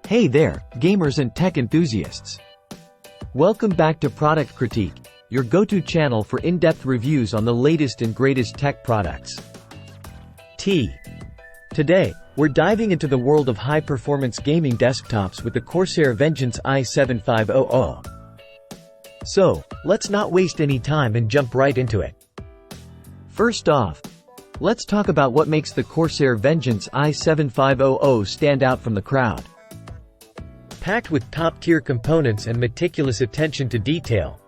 Hey there, gamers and tech enthusiasts. Welcome back to Product Critique, your go-to channel for in-depth reviews on the latest and greatest tech products. Today, we're diving into the world of high-performance gaming desktops with the Corsair Vengeance i7500. So, let's not waste any time and jump right into it. First off, let's talk about what makes the Corsair Vengeance i7500 stand out from the crowd. Packed with top-tier components and meticulous attention to detail,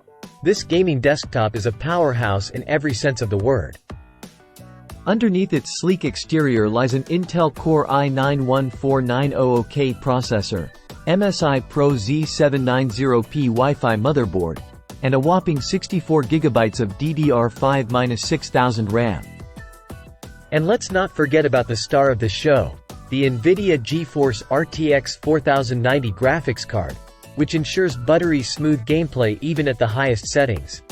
this gaming desktop is a powerhouse in every sense of the word. Underneath its sleek exterior lies an Intel Core i9-14900K processor, MSI Pro Z790P Wi-Fi motherboard, and a whopping 64GB of DDR5-6000 RAM. And let's not forget about the star of the show, the NVIDIA GeForce RTX 4090 graphics card, which ensures buttery smooth gameplay even at the highest settings.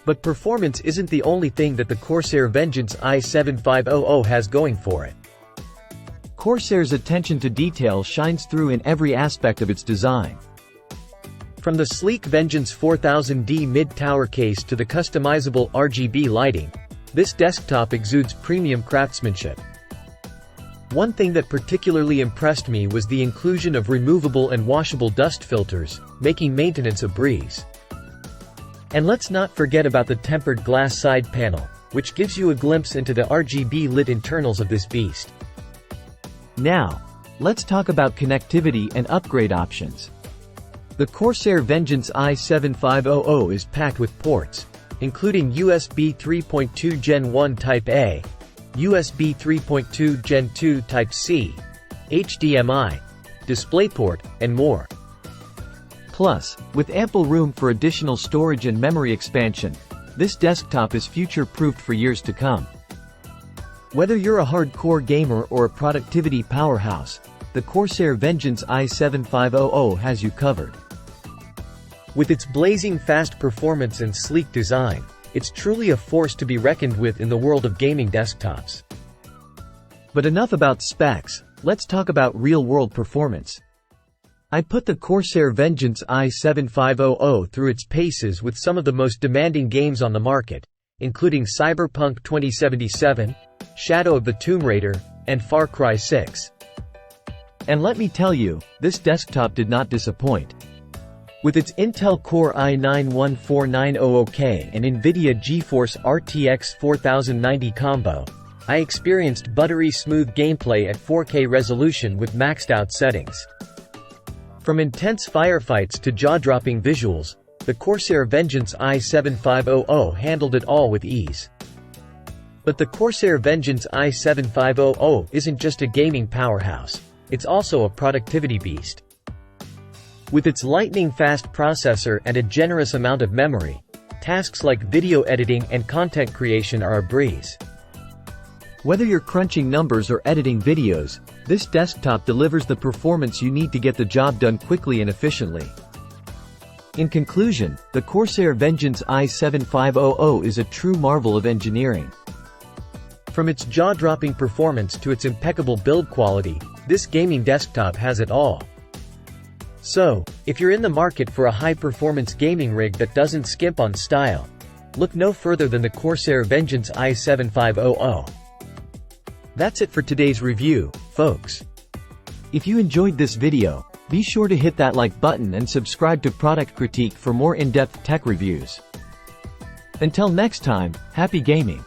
But performance isn't the only thing that the Corsair Vengeance i7500 has going for it. Corsair's attention to detail shines through in every aspect of its design. From the sleek Vengeance 4000D mid-tower case to the customizable RGB lighting, this desktop exudes premium craftsmanship. One thing that particularly impressed me was the inclusion of removable and washable dust filters, making maintenance a breeze. And let's not forget about the tempered glass side panel, which gives you a glimpse into the RGB-lit internals of this beast. Now, let's talk about connectivity and upgrade options. The Corsair Vengeance i7500 is packed with ports, including USB 3.2 Gen 1 Type A, USB 3.2 Gen 2 Type-C, HDMI, DisplayPort, and more. Plus, with ample room for additional storage and memory expansion, this desktop is future-proofed for years to come. Whether you're a hardcore gamer or a productivity powerhouse, the Corsair Vengeance i7500 has you covered. With its blazing fast performance and sleek design, it's truly a force to be reckoned with in the world of gaming desktops. But enough about specs, let's talk about real-world performance. I put the Corsair Vengeance i7500 through its paces with some of the most demanding games on the market, including Cyberpunk 2077, Shadow of the Tomb Raider, and Far Cry 6. And let me tell you, this desktop did not disappoint. With its Intel Core i9-14900K and NVIDIA GeForce RTX 4090 combo, I experienced buttery smooth gameplay at 4K resolution with maxed out settings. From intense firefights to jaw-dropping visuals, the Corsair Vengeance i7500 handled it all with ease. But the Corsair Vengeance i7500 isn't just a gaming powerhouse, it's also a productivity beast. With its lightning-fast processor and a generous amount of memory, tasks like video editing and content creation are a breeze. Whether you're crunching numbers or editing videos, this desktop delivers the performance you need to get the job done quickly and efficiently. In conclusion, the Corsair Vengeance i7500 is a true marvel of engineering. From its jaw-dropping performance to its impeccable build quality, this gaming desktop has it all. So, if you're in the market for a high-performance gaming rig that doesn't skimp on style, look no further than the Corsair Vengeance i7500. That's it for today's review, folks. If you enjoyed this video, be sure to hit that like button and subscribe to Product Critique for more in-depth tech reviews. Until next time, happy gaming!